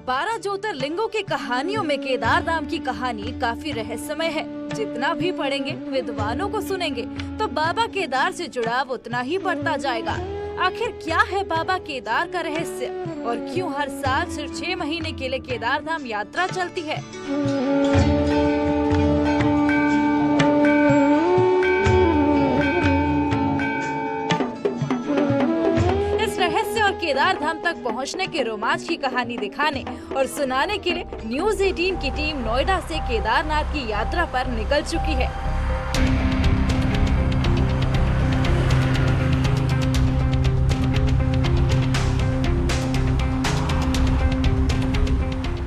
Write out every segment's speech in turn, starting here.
12 ज्योतिर्लिंगों की कहानियों में केदार धाम की कहानी काफी रहस्यमय है। जितना भी पढ़ेंगे, विद्वानों को सुनेंगे तो बाबा केदार से जुड़ाव उतना ही बढ़ता जाएगा। आखिर क्या है बाबा केदार का रहस्य और क्यों हर साल सिर्फ 6 महीने के लिए केदार धाम यात्रा चलती है? केदार धाम तक पहुंचने के रोमांच की कहानी दिखाने और सुनाने के लिए न्यूज़ 18 की टीम नोएडा से केदारनाथ की यात्रा पर निकल चुकी है।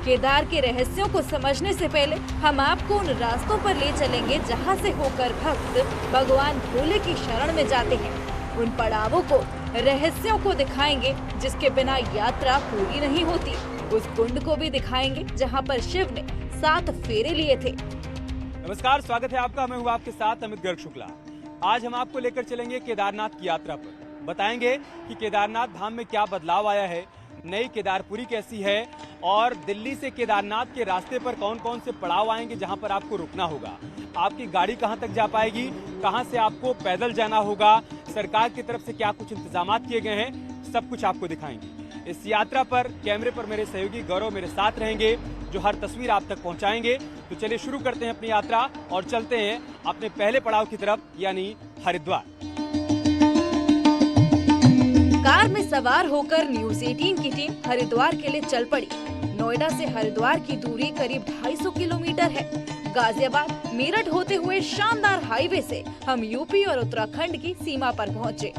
केदार के रहस्यों को समझने से पहले हम आपको उन रास्तों पर ले चलेंगे जहां से होकर भक्त भगवान भोले की शरण में जाते हैं। उन पड़ावों को, रहस्यों को दिखाएंगे जिसके बिना यात्रा पूरी नहीं होती। उस कुंड को भी दिखाएंगे जहां पर शिव ने 7 फेरे लिए थे। नमस्कार, स्वागत है आपका। मैं हूं आपके साथ अमित गर्ग शुक्ला। आज हम आपको लेकर चलेंगे केदारनाथ की यात्रा पर। बताएंगे कि केदारनाथ धाम में क्या बदलाव आया है, नई केदारपुरी कैसी है और दिल्ली से केदारनाथ के रास्ते पर कौन कौन से पड़ाव आएंगे जहां पर आपको रुकना होगा, आपकी गाड़ी कहां तक जा पाएगी, कहां से आपको पैदल जाना होगा, सरकार की तरफ से क्या कुछ इंतजाम किए गए हैं, सब कुछ आपको दिखाएंगे। इस यात्रा पर कैमरे पर मेरे सहयोगी गौरव मेरे साथ रहेंगे जो हर तस्वीर आप तक पहुंचाएंगे। तो चलिए शुरू करते हैं अपनी यात्रा और चलते हैं अपने पहले पड़ाव की तरफ, यानी हरिद्वार। कार में सवार होकर न्यूज़ 18 की टीम हरिद्वार के लिए चल पड़ी। नोएडा से हरिद्वार की दूरी करीब 250 किलोमीटर है। गाजियाबाद मेरठ होते हुए शानदार हाईवे से हम यूपी और उत्तराखंड की सीमा पर पहुंचे।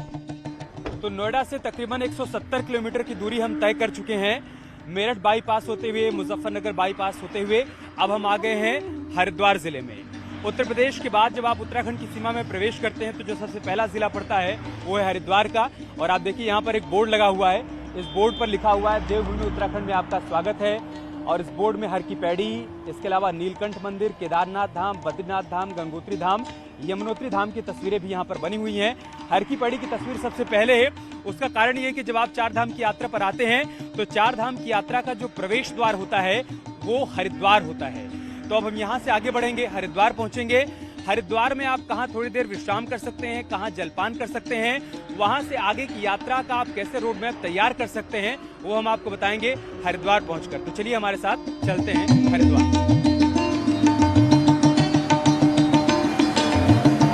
तो नोएडा से तकरीबन 170 किलोमीटर की दूरी हम तय कर चुके हैं। मेरठ बाईपास होते हुए, मुजफ्फरनगर बाईपास होते हुए अब हम आ गए हैं हरिद्वार जिले में। उत्तर प्रदेश के बाद जब आप उत्तराखंड की सीमा में प्रवेश करते हैं तो जो सबसे पहला जिला पड़ता है वो है हरिद्वार का। और आप देखिए यहाँ पर एक बोर्ड लगा हुआ है। इस बोर्ड पर लिखा हुआ है देवभूमि उत्तराखंड में आपका स्वागत है। और इस बोर्ड में हर की पैड़ी, इसके अलावा नीलकंठ मंदिर, केदारनाथ धाम, बद्रीनाथ धाम, गंगोत्री धाम, यमुनोत्री धाम की तस्वीरें भी यहाँ पर बनी हुई हैं। हर की पैड़ी की तस्वीर सबसे पहले है। उसका कारण ये है कि जब आप 4 धाम की यात्रा पर आते हैं तो 4 धाम की यात्रा का जो प्रवेश द्वार होता है वो हरिद्वार होता है। तो अब हम यहाँ से आगे बढ़ेंगे, हरिद्वार पहुंचेंगे। हरिद्वार में आप कहाँ थोड़ी देर विश्राम कर सकते हैं, कहाँ जलपान कर सकते हैं, वहां से आगे की यात्रा का आप कैसे रोड मैप तैयार कर सकते हैं वो हम आपको बताएंगे हरिद्वार पहुंचकर। तो चलिए हमारे साथ चलते हैं हरिद्वार।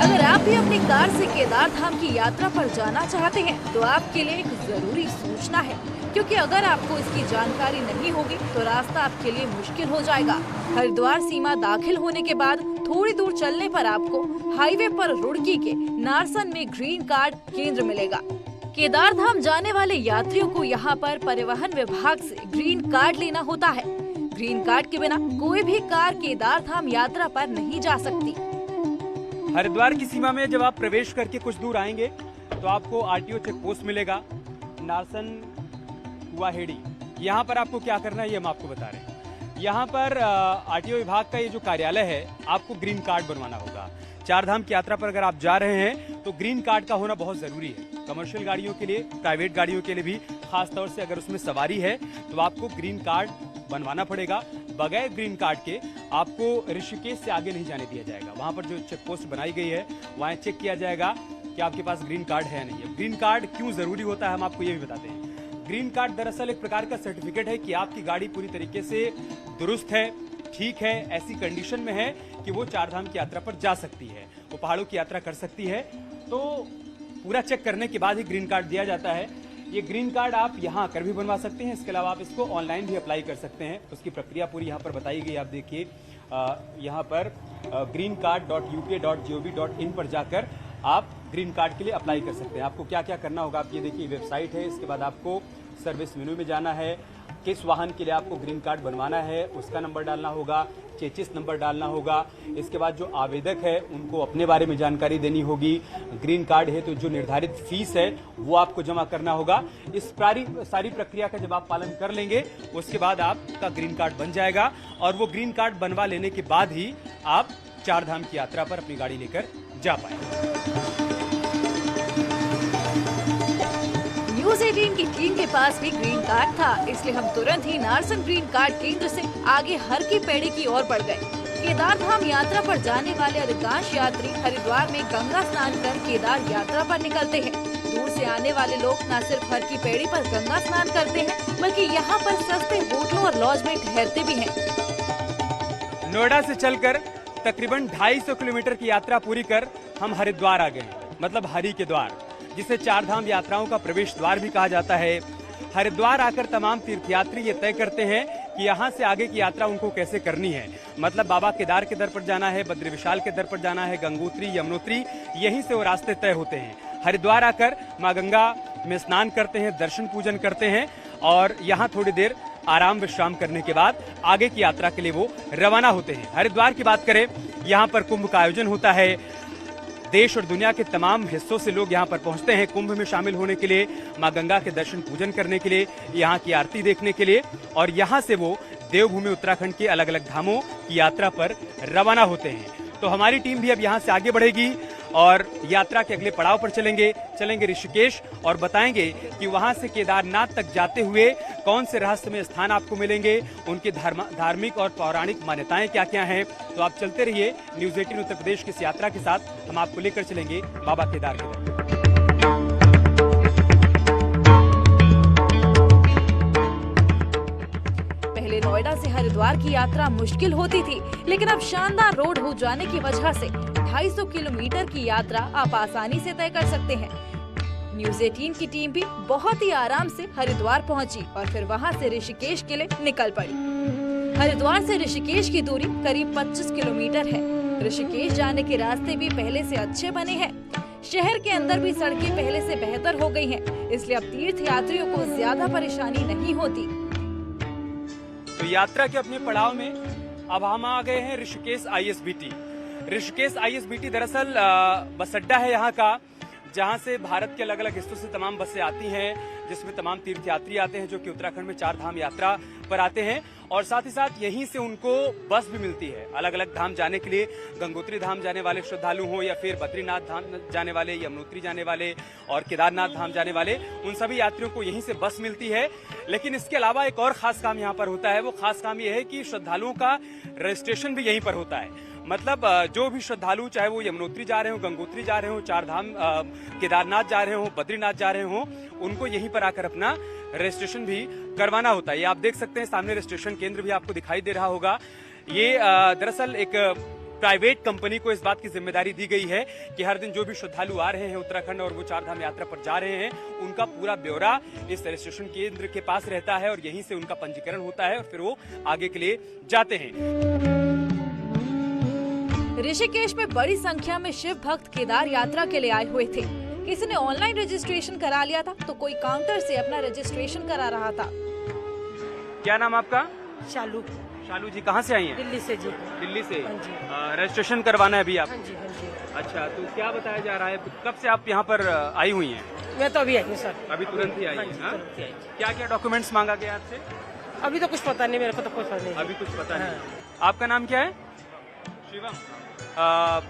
अगर आप भी अपनी कार से केदार धाम की यात्रा पर जाना चाहते हैं तो आपके लिए एक जरूरी सूचना है, क्योंकि अगर आपको इसकी जानकारी नहीं होगी तो रास्ता आपके लिए मुश्किल हो जाएगा। हरिद्वार सीमा दाखिल होने के बाद थोड़ी दूर चलने पर आपको हाईवे पर रुड़की के नारसन में ग्रीन कार्ड केंद्र मिलेगा। केदार धाम जाने वाले यात्रियों को यहाँ पर परिवहन विभाग से ग्रीन कार्ड लेना होता है। ग्रीन कार्ड के बिना कोई भी कार केदार धाम यात्रा पर नहीं जा सकती। हरिद्वार की सीमा में जब आप प्रवेश करके कुछ दूर आएंगे तो आपको आरटीओ चेक पोस्ट मिलेगा, नारसन कुआहेड़ी। यहाँ पर आपको क्या करना है ये हम आपको बता रहे हैं। यहाँ पर आरटीओ विभाग का ये जो कार्यालय है, आपको ग्रीन कार्ड बनवाना होगा। 4 धाम की यात्रा पर अगर आप जा रहे हैं तो ग्रीन कार्ड का होना बहुत जरूरी है। कमर्शियल गाड़ियों के लिए, प्राइवेट गाड़ियों के लिए भी, खास तौर से अगर उसमें सवारी है तो आपको ग्रीन कार्ड बनवाना पड़ेगा। बगैर ग्रीन कार्ड के आपको ऋषिकेश से आगे नहीं जाने दिया जाएगा। वहां पर जो चेक पोस्ट बनाई गई है वहां चेक किया जाएगा कि आपके पास ग्रीन कार्ड है नहीं है। ग्रीन कार्ड क्यों जरूरी होता है हम आपको ये भी बताते हैं। ग्रीन कार्ड दरअसल एक प्रकार का सर्टिफिकेट है कि आपकी गाड़ी पूरी तरीके से दुरुस्त है, ठीक है, ऐसी कंडीशन में है कि वो 4 धाम की यात्रा पर जा सकती है, वो पहाड़ों की यात्रा कर सकती है। तो पूरा चेक करने के बाद ही ग्रीन कार्ड दिया जाता है। ये ग्रीन कार्ड आप यहाँ आकर भी बनवा सकते हैं। इसके अलावा आप इसको ऑनलाइन भी अप्लाई कर सकते हैं। उसकी प्रक्रिया पूरी यहाँ पर बताई गई। आप देखिए यहाँ पर greencard.uk.gov.in पर जाकर आप ग्रीन कार्ड के लिए अप्लाई कर सकते हैं। आपको क्या क्या करना होगा आप ये देखिए, वेबसाइट है। इसके बाद आपको सर्विस मेन्यू में जाना है। किस वाहन के लिए आपको ग्रीन कार्ड बनवाना है उसका नंबर डालना होगा, चेचिस नंबर डालना होगा। इसके बाद जो आवेदक है उनको अपने बारे में जानकारी देनी होगी। ग्रीन कार्ड है तो जो निर्धारित फीस है वो आपको जमा करना होगा। इस सारी प्रक्रिया का जब आप पालन कर लेंगे उसके बाद आपका ग्रीन कार्ड बन जाएगा। और वो ग्रीन कार्ड बनवा लेने के बाद ही आप 4 धाम की यात्रा पर अपनी गाड़ी लेकर जा पाएंगे। न्यूज 18 की टीम के पास भी ग्रीन कार्ड था, इसलिए हम तुरंत ही नारसन ग्रीन कार्ड केंद्र से आगे हर की पेड़ी की ओर बढ़ गए। केदार धाम यात्रा पर जाने वाले अधिकांश यात्री हरिद्वार में गंगा स्नान कर केदार यात्रा पर निकलते हैं। दूर से आने वाले लोग न सिर्फ हर की पेड़ी पर गंगा स्नान करते हैं, बल्कि यहाँ पर सस्ते होटलों और लॉज में ठहरते भी हैं। नोएडा से चलकर तकरीबन 250 किलोमीटर की यात्रा पूरी कर हम हरिद्वार आ गए, मतलब हरि के द्वार, जिसे चार धाम यात्राओं का प्रवेश द्वार भी कहा जाता है। हरिद्वार आकर तमाम तीर्थयात्री ये तय करते हैं कि यहाँ से आगे की यात्रा उनको कैसे करनी है। मतलब बाबा केदार के दर पर जाना है, बद्री विशाल के दर पर जाना है, गंगोत्री, यमुनोत्री, यहीं से वो रास्ते तय होते हैं। हरिद्वार आकर माँ गंगा में स्नान करते हैं, दर्शन पूजन करते हैं और यहाँ थोड़ी देर आराम विश्राम करने के बाद आगे की यात्रा के लिए वो रवाना होते हैं। हरिद्वार की बात करें, यहाँ पर कुंभ का आयोजन होता है। देश और दुनिया के तमाम हिस्सों से लोग यहाँ पर पहुँचते हैं कुंभ में शामिल होने के लिए, माँ गंगा के दर्शन पूजन करने के लिए, यहाँ की आरती देखने के लिए, और यहाँ से वो देवभूमि उत्तराखंड के अलग अलग धामों की यात्रा पर रवाना होते हैं। तो हमारी टीम भी अब यहाँ से आगे बढ़ेगी और यात्रा के अगले पड़ाव पर चलेंगे ऋषिकेश, और बताएंगे कि वहां से केदारनाथ तक जाते हुए कौन से रहस्यमय स्थान आपको मिलेंगे, उनके धार्मिक और पौराणिक मान्यताएं क्या क्या हैं। तो आप चलते रहिए न्यूज 18 उत्तर प्रदेश की इस यात्रा के साथ, हम आपको लेकर चलेंगे बाबा केदार के दर। पहले नोएडा से हरिद्वार की यात्रा मुश्किल होती थी, लेकिन अब शानदार रोड हो जाने की वजह से 250 किलोमीटर की यात्रा आप आसानी से तय कर सकते हैं। न्यूज 18 की टीम भी बहुत ही आराम से हरिद्वार पहुंची और फिर वहां से ऋषिकेश के लिए निकल पड़ी। हरिद्वार से ऋषिकेश की दूरी करीब 25 किलोमीटर है। ऋषिकेश जाने के रास्ते भी पहले से अच्छे बने हैं। शहर के अंदर भी सड़कें पहले से बेहतर हो गई हैं, इसलिए अब तीर्थ यात्रियों को ज्यादा परेशानी नहीं होती। तो यात्रा के अपने पड़ाव में अब हम आ गए हैं ऋषिकेश ISBT। ऋषिकेश ISBT दरअसल बस अड्डा है यहाँ का, जहाँ से भारत के अलग अलग हिस्सों से तमाम बसें आती हैं, जिसमें तमाम तीर्थयात्री आते हैं जो कि उत्तराखंड में चार धाम यात्रा पर आते हैं, और साथ ही साथ यहीं से उनको बस भी मिलती है अलग अलग धाम जाने के लिए। गंगोत्री धाम जाने वाले श्रद्धालु हों या फिर बद्रीनाथ धाम जाने वाले, यमुनोत्री जाने वाले और केदारनाथ धाम जाने वाले, उन सभी यात्रियों को यहीं से बस मिलती है। लेकिन इसके अलावा एक और खास काम यहाँ पर होता है। वो खास काम ये है कि श्रद्धालुओं का रजिस्ट्रेशन भी यहीं पर होता है। मतलब जो भी श्रद्धालु, चाहे वो यमुनोत्री जा रहे हो, गंगोत्री जा रहे हो, चार धाम केदारनाथ जा रहे हो, बद्रीनाथ जा रहे हो, उनको यहीं पर आकर अपना रजिस्ट्रेशन भी करवाना होता है। ये आप देख सकते हैं सामने रजिस्ट्रेशन केंद्र भी आपको दिखाई दे रहा होगा। ये दरअसल एक प्राइवेट कंपनी को इस बात की जिम्मेदारी दी गई है कि हर दिन जो भी श्रद्धालु आ रहे हैं उत्तराखंड और वो चार धाम यात्रा पर जा रहे हैं, उनका पूरा ब्यौरा इस रजिस्ट्रेशन केंद्र के पास रहता है और यहीं से उनका पंजीकरण होता है और फिर वो आगे के लिए जाते हैं। ऋषिकेश में बड़ी संख्या में शिव भक्त केदार यात्रा के लिए आए हुए थे। किसी ने ऑनलाइन रजिस्ट्रेशन करा लिया था तो कोई काउंटर से अपना रजिस्ट्रेशन करा रहा था। क्या नाम आपका? शालू। शालू जी, कहाँ से आई हैं? दिल्ली से जी। दिल्ली से। हाँ जी। रजिस्ट्रेशन करवाना है अभी आप? हाँ जी, हाँ जी। अच्छा, तो क्या बताया जा रहा है, कब से आप यहाँ पर आई हुई हैं? मैं तो अभी आई हूँ सर। अभी तुरंत ही आई हाँ हैं? जी, हाँ? तुरंत ही आई जी। क्या क्या डॉक्यूमेंट्स मांगा गया आपसे? अभी तो कुछ पता नहीं, मेरे को तो कुछ पता नहीं। अभी कुछ पता हाँ। नहीं। आपका नाम क्या है? शिवम।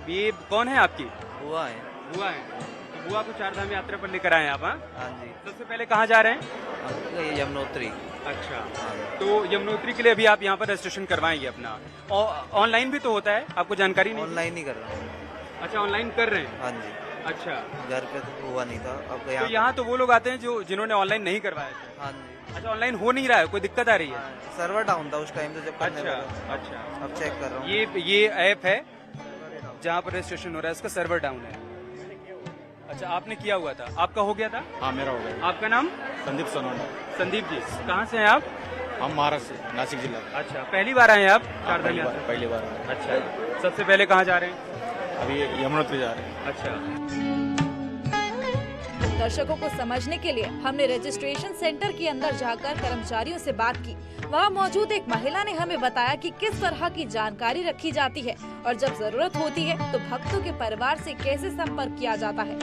ये कौन है आपकी? हुआ है। बुआ है। तो बुआ को चार धाम यात्रा पर लेकर आए आप? हाँ, हाँ जी। सबसे पहले कहाँ जा रहे हैं? ये यमुनोत्री। अच्छा, हाँ। तो यमुनोत्री के लिए अभी आप यहाँ पर रजिस्ट्रेशन करवाएंगे अपना? ऑनलाइन भी तो होता है, आपको जानकारी नहीं? ऑनलाइन ही कर रहा हूँ। अच्छा, ऑनलाइन कर रहे हैं? हाँ जी। अच्छा, घर पे तो हुआ नहीं था, अब तो यहाँ तो वो लोग आते हैं जिन्होंने ऑनलाइन नहीं करवाया था। हाँ जी। अच्छा, ऑनलाइन हो नहीं रहा है, कोई दिक्कत आ रही है? सर्वर डाउन था उस टाइम तो जब करने अच्छा लगा। अच्छा, अब चेक कर रहा हूँ। ये ऐप है जहाँ पर रजिस्ट्रेशन हो रहा है, इसका सर्वर डाउन है। अच्छा, आपने किया हुआ था, आपका हो गया था? हाँ, मेरा हो गया। आपका नाम? संदीप सोनोने। संदीप जी, कहाँ से हैं आप? हम महाराष्ट्र से, नासिक जिला। अच्छा, पहली बार आए हैं आप चार धाम पहली बार यात्रा? पहली बार। अच्छा, सबसे पहले कहाँ जा रहे हैं? अभी यमुनोत्री जा रहे हैं। अच्छा, दर्शकों को समझने के लिए हमने रजिस्ट्रेशन सेंटर के अंदर जाकर कर्मचारियों से बात की। वहाँ मौजूद एक महिला ने हमें बताया कि किस तरह की जानकारी रखी जाती है और जब जरूरत होती है तो भक्तों के परिवार से कैसे संपर्क किया जाता है।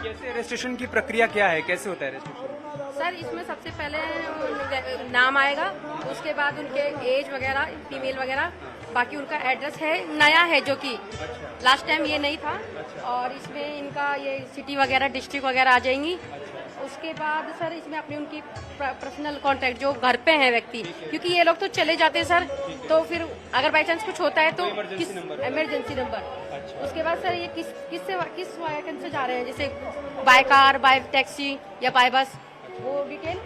कैसे रजिस्ट्रेशन की प्रक्रिया क्या है, कैसे होता है रजिस्ट्रेशन? सर, इसमें सबसे पहले नाम आएगा, उसके बाद उनके एज वगैरह, फीमेल वगैरह, बाकी उनका एड्रेस है, नया है जो कि लास्ट टाइम ये नहीं था, और इसमें इनका ये सिटी वगैरह, डिस्ट्रिक्ट वगैरह आ जाएंगी। उसके बाद सर इसमें अपनी उनकी पर्सनल कांटेक्ट जो घर पे हैं व्यक्ति, क्योंकि ये लोग तो चले जाते हैं सर, तो फिर अगर बाई चांस कुछ होता है तो इमरजेंसी नंबर। उसके बाद सर ये किस वाहन से जा रहे हैं, जैसे बाय कार, बाय टैक्सी या बाय बस, वो डिटेल।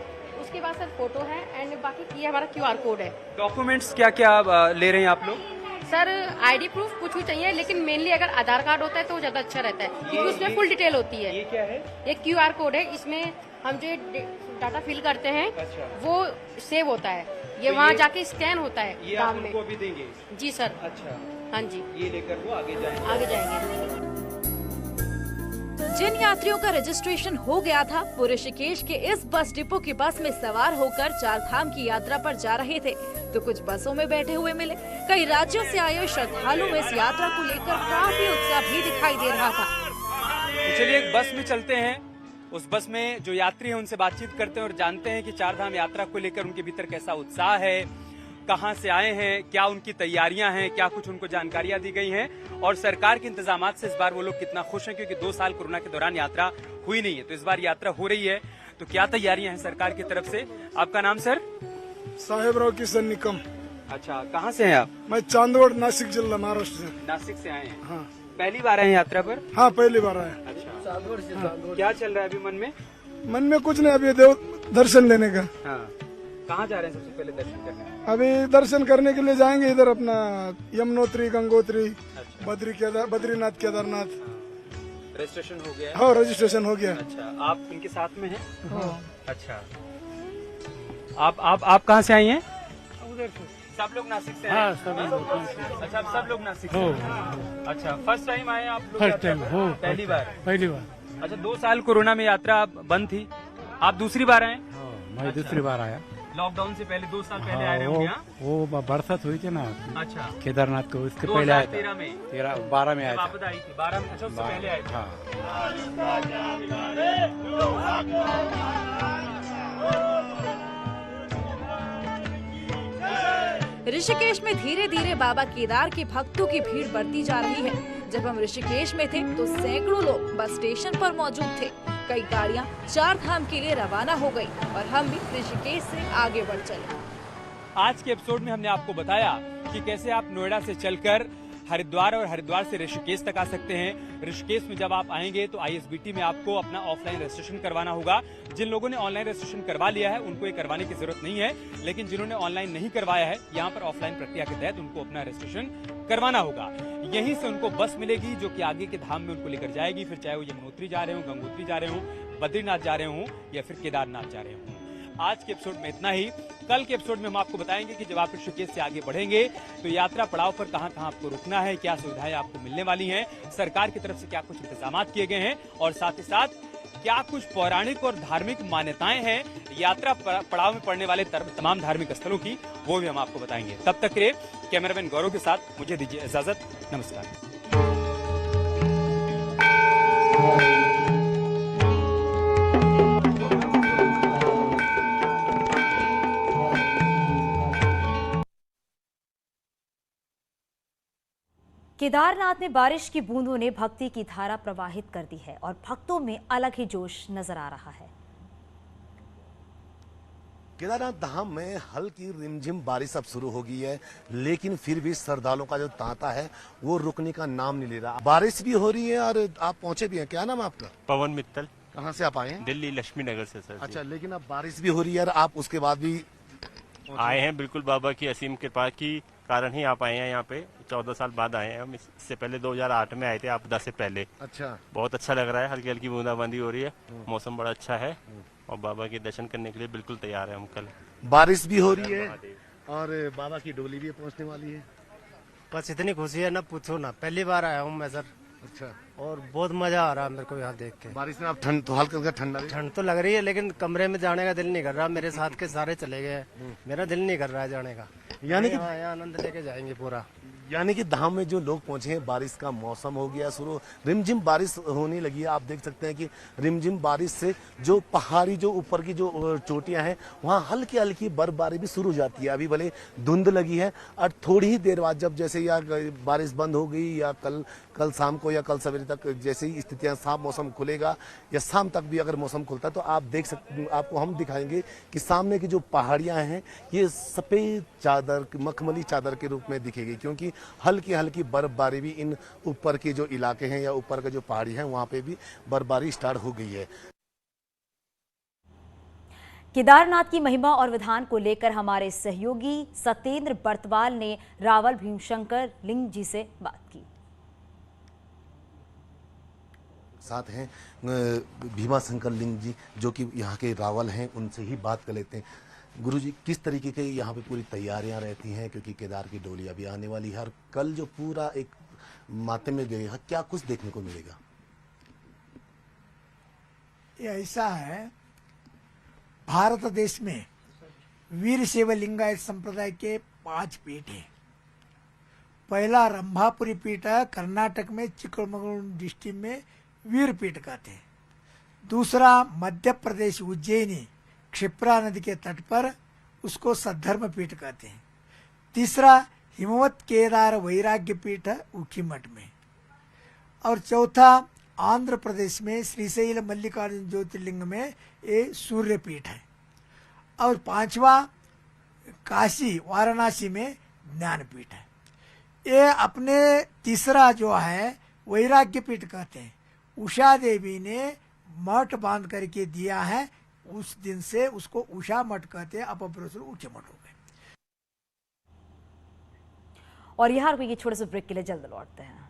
उसके बाद सर फोटो है एंड बाकी ये हमारा QR कोड है। डॉक्यूमेंट्स क्या क्या ले रहे हैं आप लोग? सर ID प्रूफ कुछ भी चाहिए, लेकिन मेनली अगर आधार कार्ड होता है तो ज्यादा अच्छा रहता है, क्योंकि उसमें फुल डिटेल होती है। ये क्या है? ये QR कोड है, इसमें हम जो डाटा फिल करते हैं वो सेव होता है, ये वहाँ जाके स्कैन होता है ये आप काम में। उनको भी देंगे? जी सर। अच्छा, हाँ जी, ये लेकर वो आगे जाएंगे। आगे जाएंगे। जिन यात्रियों का रजिस्ट्रेशन हो गया था वो ऋषिकेश के इस बस डिपो की बस में सवार होकर चार धाम की यात्रा पर जा रहे थे, तो कुछ बसों में बैठे हुए मिले। कई राज्यों से आए श्रद्धालु में इस यात्रा को लेकर काफी उत्साह भी दिखाई दे रहा था। तो चलिए एक बस में चलते हैं, उस बस में जो यात्री हैं उनसे बातचीत करते हैं और जानते हैं कि चार धाम यात्रा को लेकर उनके भीतर कैसा उत्साह है, कहां से आए हैं, क्या उनकी तैयारियां हैं, क्या कुछ उनको जानकारियां दी गई हैं और सरकार के इंतजामात से इस बार वो लोग कितना खुश हैं, क्योंकि 2 साल कोरोना के दौरान यात्रा हुई नहीं है, तो इस बार यात्रा हो रही है। तो क्या तैयारियां हैं सरकार की तरफ से? आपका नाम सर? साहेबराव किशन निकम। अच्छा, कहाँ से हैं आप? मैं चांदवड, नासिक जिला, महाराष्ट्र से। नासिक से आए हैं? हाँ। पहली बार आए हैं यात्रा पर? हाँ, पहली बार आया। अच्छा, क्या चल रहा है अभी मन में? मन में कुछ नहीं, अभी देव दर्शन लेने का। हाँ, कहाँ जा रहे हैं सबसे पहले दर्शन करने? अभी दर्शन करने के लिए जाएंगे इधर अपना यमुनोत्री, गंगोत्री, अच्छा। बद्रीनाथ, केदारनाथ। रजिस्ट्रेशन हो गया है? हाँ, रजिस्ट्रेशन हो गया। अच्छा, आप इनके साथ में हैं? अच्छा, आप कहाँ से आई हैं? उधर से। सब लोग नासिक से हाँ, हैं? अच्छा, आप सब लोग नासिक से हैं? अच्छा, फर्स्ट टाइम आए हैं आप लोग? फर्स्ट टाइम हो। पहली बार? पहली बार। अच्छा, 2 साल कोरोना में यात्रा बंद थी, आप दूसरी बार आए? मैं दूसरी बार आया। लॉकडाउन से पहले 2 साल पहले आए होंगे? वो बरसात हुई थी ना अच्छा, केदारनाथ को, उसके पहले आया था। 2013 में? 12 में आया जब था। आपदा आई थी 12 में? अच्छा, उससे पहले आए थे? हाँ। ऋषिकेश में धीरे धीरे बाबा केदार के भक्तों की भीड़ बढ़ती जा रही है। जब हम ऋषिकेश में थे तो सैकड़ों लोग बस स्टेशन पर मौजूद थे। कई गाड़ियां चार धाम के लिए रवाना हो गई और हम भी ऋषिकेश से आगे बढ़ चले। आज के एपिसोड में हमने आपको बताया कि कैसे आप नोएडा से चलकर हरिद्वार और हरिद्वार से ऋषिकेश तक आ सकते हैं। ऋषिकेश में जब आप आएंगे तो ISBT में आपको अपना ऑफलाइन रजिस्ट्रेशन करवाना होगा। जिन लोगों ने ऑनलाइन रजिस्ट्रेशन करवा लिया है उनको ये करवाने की जरूरत नहीं है, लेकिन जिन्होंने ऑनलाइन नहीं करवाया है यहाँ पर ऑफलाइन प्रक्रिया के तहत उनको अपना रजिस्ट्रेशन करवाना होगा। यहीं से उनको बस मिलेगी जो कि आगे के धाम में उनको लेकर जाएगी, फिर चाहे वो यमुनोत्री जा रहे हो, गंगोत्री जा रहे हो, बद्रीनाथ जा रहे हो या फिर केदारनाथ जा रहे हो। आज के एपिसोड में इतना ही। कल के एपिसोड में हम आपको बताएंगे कि जब आप ऋषिकेश से आगे बढ़ेंगे तो यात्रा पड़ाव पर कहां कहां आपको रुकना है, क्या सुविधाएं आपको मिलने वाली हैं, सरकार की तरफ से क्या कुछ इंतजाम किए गए हैं और साथ ही साथ क्या कुछ पौराणिक और धार्मिक मान्यताएं हैं यात्रा पड़ाव में पड़ने वाले तमाम धार्मिक स्थलों की, वो भी हम आपको बताएंगे। तब तक के लिए कैमरामैन गौरव के साथ मुझे दीजिए इजाजत। नमस्कार। केदारनाथ में बारिश की बूंदों ने भक्ति की धारा प्रवाहित कर दी है और भक्तों में अलग ही जोश नजर आ रहा है। केदारनाथ धाम में हल्की रिमझिम बारिश अब शुरू हो गई है, लेकिन फिर भी श्रद्धालुओं का जो तांता है वो रुकने का नाम नहीं ले रहा। बारिश भी हो रही है और आप पहुंचे भी हैं। क्या नाम है आपका? पवन मित्तल। कहाँ से आप आए हैं? दिल्ली लक्ष्मी नगर से सर। अच्छा, लेकिन अब बारिश भी हो रही है और आप उसके बाद भी आए हैं। बिल्कुल बाबा की असीम कृपा की कारण ही आप आए हैं यहाँ पे। 14 साल बाद आए हैं हम। इससे पहले 2008 में आए थे आपदा से पहले। अच्छा, बहुत अच्छा लग रहा है, हल्की हल्की बूंदाबांदी हो रही है, मौसम बड़ा अच्छा है और बाबा के दर्शन करने के लिए बिल्कुल तैयार है हम। कल बारिश भी हो रही है और बाबा की डोली भी पहुंचने वाली है। बस इतनी खुशी है ना पूछो ना। पहली बार आया हूँ मैं सर। अच्छा, और बहुत मजा आ रहा है मेरे को यहाँ देख के। बारिश में आप ठंड तो हल्का ठंडा ठंड तो लग रही है, लेकिन कमरे में जाने का दिल नहीं कर रहा। मेरे साथ के सारे चले गए, मेरा दिल नहीं कर रहा है जाने का। यानी कि यहाँ आनंद लेके जाएंगे पूरा। यानी कि धाम में जो लोग पहुंचे हैं, बारिश का मौसम हो गया शुरू, रिमझिम बारिश होने लगी है। आप देख सकते हैं कि रिमझिम बारिश से जो पहाड़ी जो ऊपर की जो चोटियां हैं वहां हल्की हल्की बर्फबारी भी शुरू हो जाती है। अभी भले धुंध लगी है और थोड़ी ही देर बाद जब जैसे या बारिश बंद हो गई या कल शाम को या कल सवेरे तक जैसे ही स्थितियां साफ मौसम खुलेगा या शाम तक भी अगर मौसम खुलता है तो आप देख सकते, आपको हम दिखाएंगे कि सामने की जो पहाड़ियां हैं ये सफेद चादर, मखमली चादर के रूप में दिखेगी, क्योंकि हल्की हल्की बर्फबारी भी इन ऊपर के जो इलाके हैं या ऊपर के जो पहाड़ी हैं वहां पे भी बर्फबारी स्टार्ट हो गई है। केदारनाथ की महिमा और विधान को लेकर हमारे सहयोगी सत्येंद्र बर्तवाल ने रावल भीमशंकर लिंग जी से बात की। साथ हैं भीमाशंकर लिंग जी जो कि यहाँ के रावल हैं, उनसे ही बात कर लेते हैं। गुरुजी, किस तरीके के यहाँ पे पूरी तैयारियां रहती हैं, क्योंकि केदार की डोली अभी आने वाली है और कल जो पूरा एक माते में गए हैं, क्या कुछ देखने को मिलेगा? ये ऐसा है, भारत देश में वीर शैव लिंगायत संप्रदाय के 5 पीठ हैं। पहला रंभापुरी पीठ है, कर्नाटक में चिक्कमगलुरु डिस्ट्रिक्ट में वीर पीठ कहते हैं। दूसरा मध्य प्रदेश उज्जैनी क्षिप्रा नदी के तट पर, उसको सद्धर्म पीठ कहते हैं। तीसरा हिमवत केदार वैराग्य पीठ है ऊखीमठ में। और चौथा आंध्र प्रदेश में श्रीशैल मल्लिकार्जुन ज्योतिर्लिंग में ये सूर्य पीठ है। और 5वां काशी वाराणसी में ज्ञानपीठ है। ये अपने तीसरा जो है वैराग्य पीठ कहते हैं, उषा देवी ने मठ बांध करके दिया है, उस दिन से उसको उषा मठ कहते हैं, अपभ्रंश ऊंचे मठ हो गए। और यहाँ रुकिए, छोटे से ब्रेक के लिए जल्द लौटते हैं।